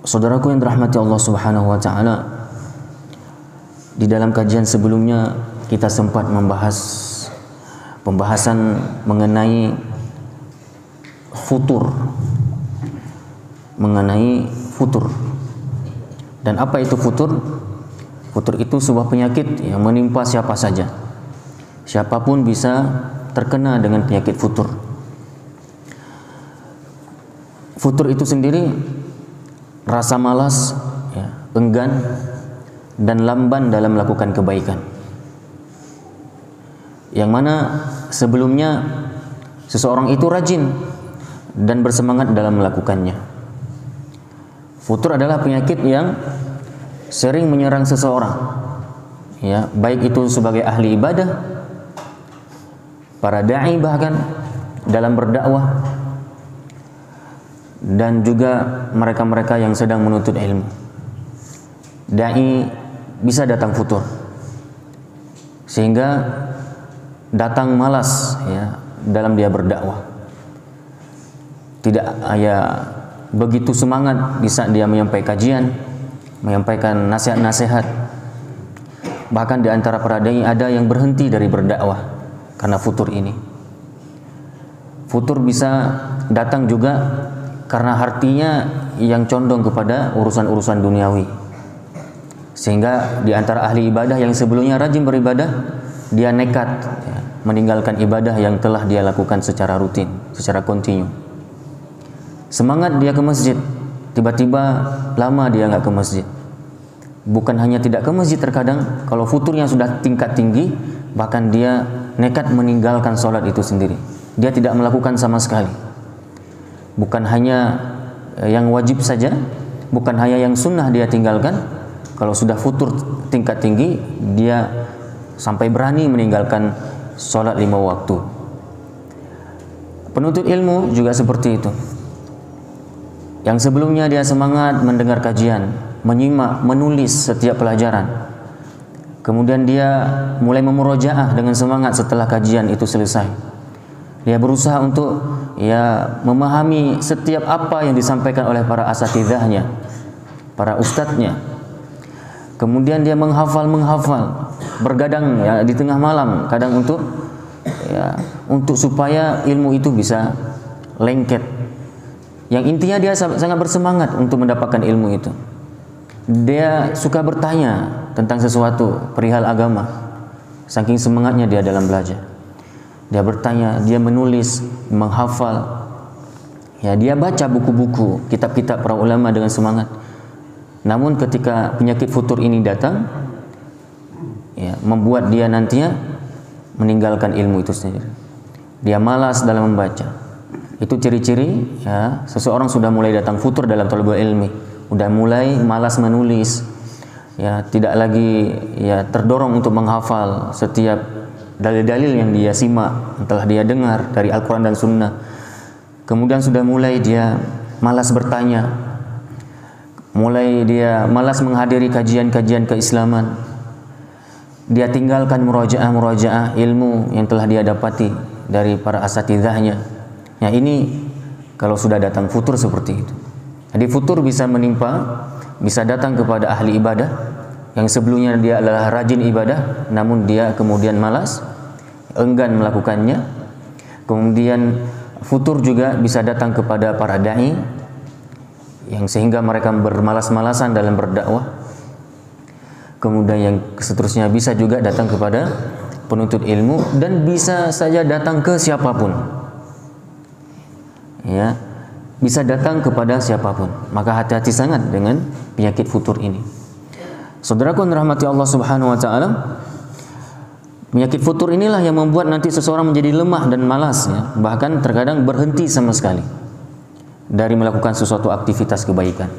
Saudaraku yang dirahmati Allah Subhanahu wa taala, di dalam kajian sebelumnya kita sempat membahas pembahasan mengenai futur. Dan apa itu futur? Futur itu sebuah penyakit yang menimpa siapa saja. Siapapun bisa terkena dengan penyakit futur. Futur itu sendiri rasa malas, enggan dan lamban dalam melakukan kebaikan. Yang mana sebelumnya seseorang itu rajin dan bersemangat dalam melakukannya. Futur adalah penyakit yang sering menyerang seseorang, baik itu sebagai ahli ibadah, para dai bahkan dalam berdakwah, dan juga mereka-mereka yang sedang menuntut ilmu. Dai bisa datang futur, sehingga datang malas dalam dia berdakwah. Tidak begitu semangat di saat dia menyampaikan kajian, menyampaikan nasihat-nasihat. Bahkan di antara para dai ada yang berhenti dari berdakwah karena futur ini. Futur bisa datang juga karena hatinya yang condong kepada urusan-urusan duniawi, sehingga di antara ahli ibadah yang sebelumnya rajin beribadah, dia nekat meninggalkan ibadah yang telah dia lakukan secara rutin, secara kontinu. Semangat dia ke masjid, tiba-tiba lama dia nggak ke masjid. Bukan hanya tidak ke masjid, terkadang kalau futurnya sudah tingkat tinggi, bahkan dia nekat meninggalkan sholat itu sendiri. Dia tidak melakukan sama sekali. Bukan hanya yang wajib saja, bukan hanya yang sunnah dia tinggalkan. Kalau sudah futur tingkat tinggi, dia sampai berani meninggalkan sholat 5 waktu. Penuntut ilmu juga seperti itu. Yang sebelumnya dia semangat mendengar kajian, menyimak, menulis setiap pelajaran. Kemudian dia mulai memurojaah dengan semangat setelah kajian itu selesai. Dia berusaha untuk memahami setiap apa yang disampaikan oleh para asatidhahnya, para ustadznya. Kemudian dia menghafal, bergadang di tengah malam, kadang untuk supaya ilmu itu bisa lengket. Yang intinya dia sangat bersemangat untuk mendapatkan ilmu itu. Dia suka bertanya tentang sesuatu perihal agama, saking semangatnya dia dalam belajar. Dia bertanya, dia menulis, menghafal, dia baca buku-buku, kitab-kitab para ulama dengan semangat. Namun ketika penyakit futur ini datang, membuat dia nantinya meninggalkan ilmu itu sendiri. Dia malas dalam membaca. Itu ciri-ciri seseorang sudah mulai datang futur dalam thalabul ilmi, sudah mulai malas menulis, tidak lagi terdorong untuk menghafal setiap dalil-dalil yang dia simak, telah dia dengar dari Al-Quran dan Sunnah. Kemudian sudah mulai dia malas bertanya, mulai dia malas menghadiri kajian-kajian keislaman. Dia tinggalkan murojaah ilmu yang telah dia dapati dari para asatidhahnya. Ini kalau sudah datang futur seperti itu. Jadi futur bisa menimpa, bisa datang kepada ahli ibadah yang sebelumnya dia adalah rajin ibadah, namun dia kemudian malas, enggan melakukannya. Kemudian futur juga bisa datang kepada para dai yang sehingga mereka bermalas-malasan dalam berdakwah. Kemudian yang seterusnya bisa juga datang kepada penuntut ilmu, dan bisa saja datang ke siapapun. Bisa datang kepada siapapun. Maka hati-hati sangat dengan penyakit futur ini. Saudaraku yang dirahmati Allah Subhanahu wa taala, penyakit futur inilah yang membuat nanti seseorang menjadi lemah dan malas, bahkan terkadang berhenti sama sekali dari melakukan sesuatu aktivitas kebaikan.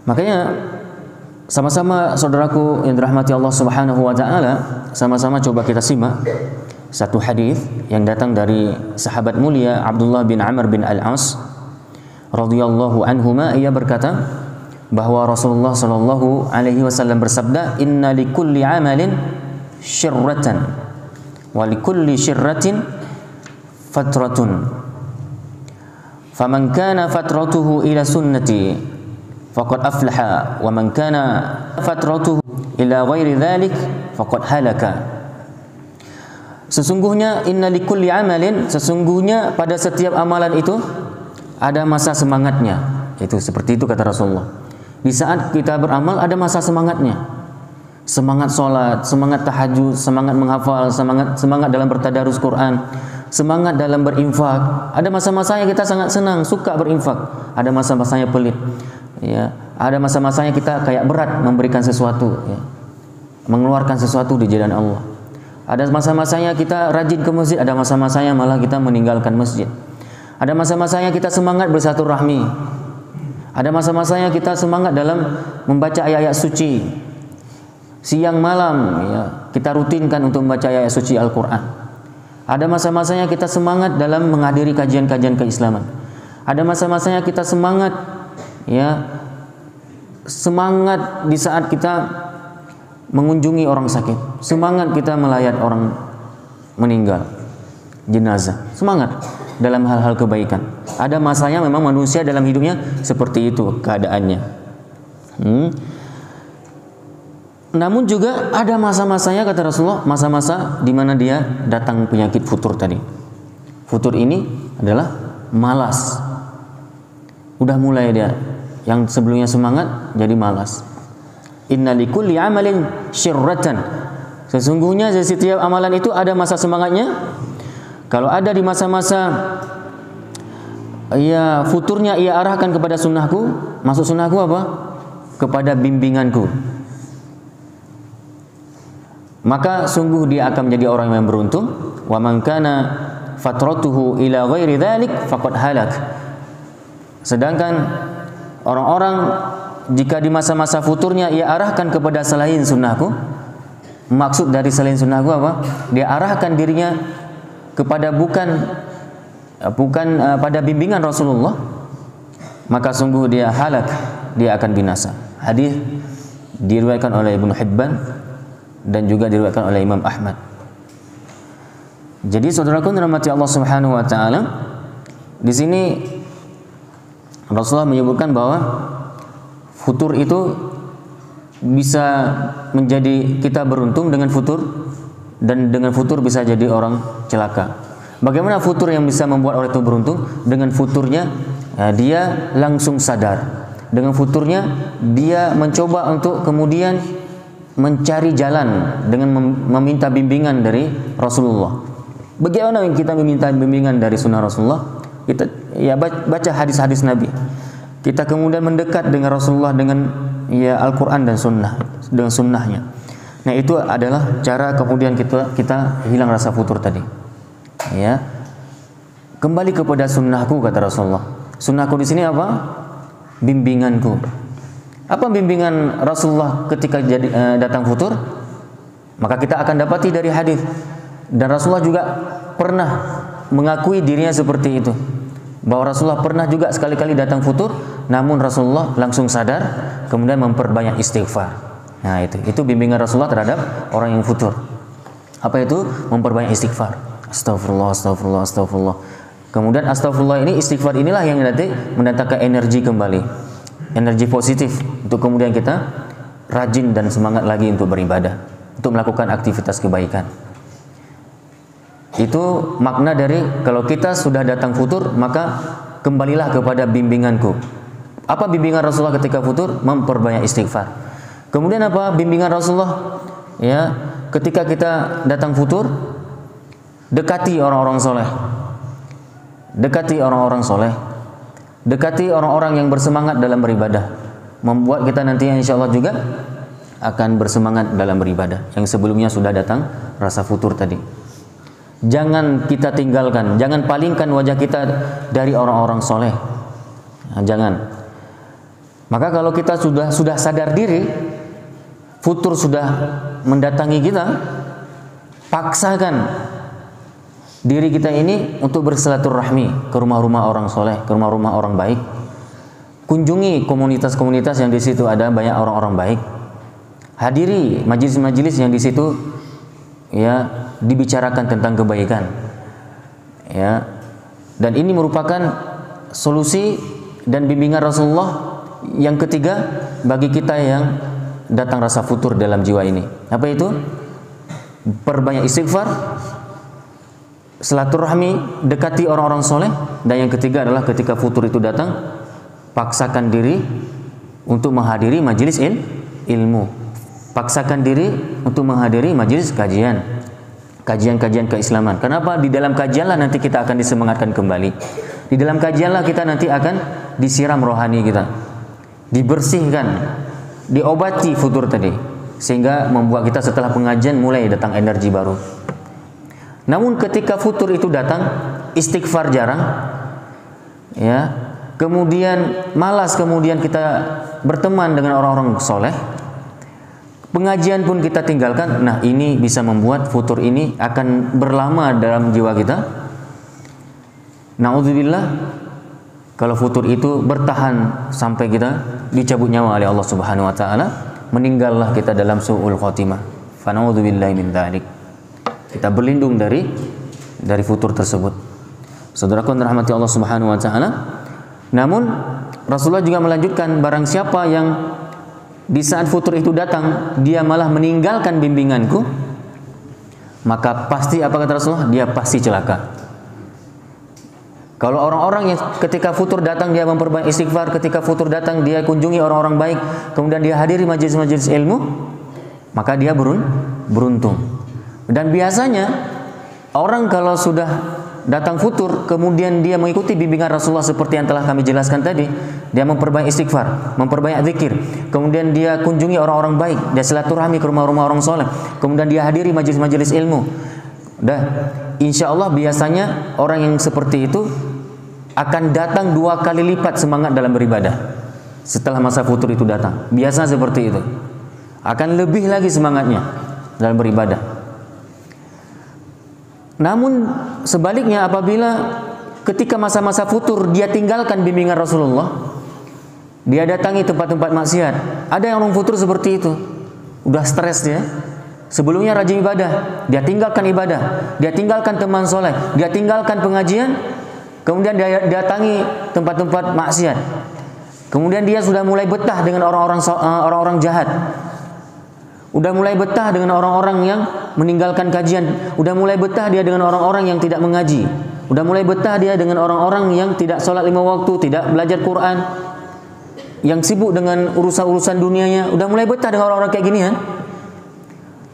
Makanya sama-sama saudaraku yang dirahmati Allah Subhanahu wa taala, sama-sama coba kita simak satu hadis yang datang dari sahabat mulia Abdullah bin Amr bin Al-As radhiyallahu anhuma. Ia berkata bahwa Rasulullah sallallahu alaihi wasallam bersabda, "Inna likulli amalin syirratan wa likulli syirratin fatratun faman kana fatratuhu ila sunnati faqad aflaha wa man kana fatratuhu ila ghairi dhalik faqad halaka. Sesungguhnya inna likulli amalin, sesungguhnya pada setiap amalan itu ada masa semangatnya. Itu seperti itu kata Rasulullah. Di saat kita beramal ada masa semangatnya. Semangat sholat, semangat tahajud, semangat menghafal, semangat dalam bertadarus Quran, semangat dalam berinfak. Ada masa-masanya kita sangat senang, suka berinfak. Ada masa-masanya pelit. Ya, ada masa-masanya kita kayak berat memberikan sesuatu, ya, mengeluarkan sesuatu di jalan Allah. Ada masa-masanya kita rajin ke masjid, ada masa-masanya malah kita meninggalkan masjid. Ada masa-masanya kita semangat bersilaturahmi. Ada masa-masanya kita semangat dalam membaca ayat-ayat suci. Siang malam ya, kita rutinkan untuk membaca ayat suci Al-Quran. Ada masa-masanya kita semangat dalam menghadiri kajian-kajian keislaman. Ada masa-masanya kita semangat ya, semangat di saat kita mengunjungi orang sakit, semangat kita melayat orang meninggal, jenazah, semangat dalam hal-hal kebaikan. Ada masanya memang manusia dalam hidupnya seperti itu keadaannya. Namun juga ada masa-masanya kata Rasulullah, masa-masa di mana dia datang penyakit futur tadi. Futur ini adalah malas. Udah mulai dia yang sebelumnya semangat jadi malas. Inna likulli amalin syirratan. Sesungguhnya dari setiap amalan itu ada masa semangatnya. Kalau ada di masa-masa ya futurnya ia arahkan kepada sunnahku, masuk sunnahku apa? Kepada bimbinganku. Maka sungguh dia akan menjadi orang yang beruntung. Wa man kana fatratuhu ila ghairi dzalik faqad halak. Sedangkan orang-orang jika di masa-masa futurnya ia arahkan kepada selain sunnahku, maksud dari selain sunnahku apa? Dia arahkan dirinya kepada bukan pada bimbingan Rasulullah, maka sungguh dia halak, dia akan binasa. Hadis diriwayatkan oleh Ibnu Hibban dan juga diriwayatkan oleh Imam Ahmad. Jadi saudaraku dirahmati Allah Subhanahu wa taala, di sini Rasulullah menyebutkan bahwa futur itu bisa menjadi kita beruntung dengan futur, dan dengan futur bisa jadi orang celaka. Bagaimana futur yang bisa membuat orang itu beruntung? Dengan futurnya dia langsung sadar. Dengan futurnya dia mencoba untuk kemudian mencari jalan dengan meminta bimbingan dari Rasulullah. Bagaimana kita meminta bimbingan dari sunnah Rasulullah? Kita ya baca hadis-hadis Nabi. Kita kemudian mendekat dengan Rasulullah dengan ya Al-Quran dan sunnah, dengan sunnahnya. Nah itu adalah cara kemudian kita hilang rasa futur tadi. Ya, kembali kepada sunnahku kata Rasulullah. Sunnahku di sini apa? Bimbinganku. Apa bimbingan Rasulullah ketika datang futur? Maka kita akan dapati dari hadis. Dan Rasulullah juga pernah mengakui dirinya seperti itu, bahwa Rasulullah pernah juga sekali-kali datang futur, namun Rasulullah langsung sadar, kemudian memperbanyak istighfar. Nah itu bimbingan Rasulullah terhadap orang yang futur. Apa itu? Memperbanyak istighfar. Astagfirullah, astagfirullah, astagfirullah. Kemudian astagfirullah ini, istighfar inilah yang nanti mendatangkan energi kembali, energi positif untuk kemudian kita rajin dan semangat lagi untuk beribadah, untuk melakukan aktivitas kebaikan. Itu makna dari kalau kita sudah datang futur, maka kembalilah kepada bimbinganku. Apa bimbingan Rasulullah ketika futur? Memperbanyak istighfar. Kemudian apa bimbingan Rasulullah? Ya, ketika kita datang futur, dekati orang-orang soleh. Dekati orang-orang soleh. Dekati orang-orang yang bersemangat dalam beribadah, membuat kita nantinya insya Allah juga akan bersemangat dalam beribadah, yang sebelumnya sudah datang rasa futur tadi. Jangan kita tinggalkan, jangan palingkan wajah kita dari orang-orang soleh. Nah, jangan. Maka kalau kita sudah sadar diri, futur sudah mendatangi kita, paksakan diri kita ini untuk bersilaturahmi ke rumah-rumah orang soleh, ke rumah-rumah orang baik. Kunjungi komunitas-komunitas yang di situ ada banyak orang-orang baik. Hadiri majelis-majelis yang di situ ya dibicarakan tentang kebaikan. Ya. Dan ini merupakan solusi dan bimbingan Rasulullah yang ketiga bagi kita yang datang rasa futur dalam jiwa ini. Apa itu? Perbanyak istighfar, silaturahmi, dekati orang-orang soleh. Dan yang ketiga adalah ketika futur itu datang, paksakan diri untuk menghadiri majelis ilmu. Paksakan diri untuk menghadiri majelis kajian-kajian keislaman. Kenapa? Di dalam kajianlah nanti kita akan disemangatkan kembali. Di dalam kajianlah kita nanti akan disiram rohani kita, dibersihkan, diobati futur tadi, sehingga membuat kita setelah pengajian mulai datang energi baru. Namun ketika futur itu datang, istighfar jarang, ya, kemudian malas, kemudian kita berteman dengan orang-orang soleh, pengajian pun kita tinggalkan. Nah, ini bisa membuat futur ini akan berlama dalam jiwa kita. Na'udzubillah, kalau futur itu bertahan sampai kita dicabut nyawa oleh Allah Subhanahu wa taala, meninggallah kita dalam su'ul khotimah. Fa na'udzubillahi min dzalik. Kita berlindung dari futur tersebut. Saudaraku yang dirahmati Allah Subhanahu wa taala. Namun Rasulullah juga melanjutkan, barang siapa yang di saat futur itu datang dia malah meninggalkan bimbinganku, maka pasti, apa kata Rasulullah, dia pasti celaka. Kalau orang-orang yang ketika futur datang dia memperbanyak istighfar, ketika futur datang dia kunjungi orang-orang baik, kemudian dia hadiri majelis-majelis ilmu, maka dia beruntung. Dan biasanya orang kalau sudah datang futur kemudian dia mengikuti bimbingan Rasulullah seperti yang telah kami jelaskan tadi, dia memperbanyak istighfar, memperbanyak zikir, kemudian dia kunjungi orang-orang baik, dia silaturahmi ke rumah-rumah orang soleh, kemudian dia hadiri majelis-majelis ilmu. Insya Allah biasanya orang yang seperti itu akan datang 2 kali lipat semangat dalam beribadah setelah masa futur itu datang. Biasa seperti itu, akan lebih lagi semangatnya dalam beribadah. Namun sebaliknya, apabila ketika masa-masa futur dia tinggalkan bimbingan Rasulullah, dia datangi tempat-tempat maksiat. Ada yang orang futur seperti itu, udah stres dia. Sebelumnya rajin ibadah, dia tinggalkan ibadah, dia tinggalkan teman soleh, dia tinggalkan pengajian, kemudian dia datangi tempat-tempat maksiat. Kemudian dia sudah mulai betah dengan orang-orang jahat, udah mulai betah dengan orang-orang yang meninggalkan kajian, udah mulai betah dia dengan orang-orang yang tidak mengaji, udah mulai betah dia dengan orang-orang yang tidak sholat 5 waktu, tidak belajar Quran, yang sibuk dengan urusan-urusan dunianya. Udah mulai betah dengan orang-orang kayak gini kan.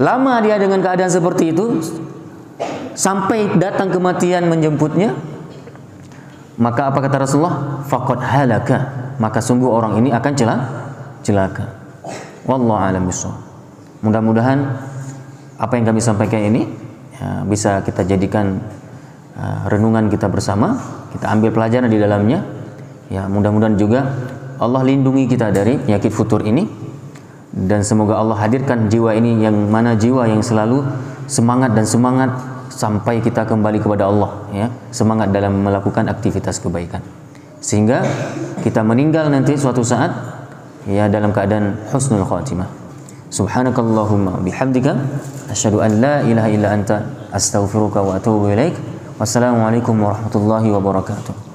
Lama dia dengan keadaan seperti itu sampai datang kematian menjemputnya, maka apa kata Rasulullah? Faqad halaka, maka sungguh orang ini akan celaka. Wallahu a'lam bishawab. Mudah-mudahan apa yang kami sampaikan ini bisa kita jadikan renungan kita bersama, kita ambil pelajaran di dalamnya. Ya, mudah-mudahan juga Allah lindungi kita dari penyakit futur ini. Dan semoga Allah hadirkan jiwa ini, yang mana jiwa yang selalu semangat sampai kita kembali kepada Allah, ya, semangat dalam melakukan aktivitas kebaikan, sehingga kita meninggal nanti suatu saat ya dalam keadaan husnul khatimah. Subhanakallahumma bihamdika asyhadu an la ilaha illa anta astaghfiruka wa atubu ilaik. Wassalamualaikum warahmatullahi wabarakatuh.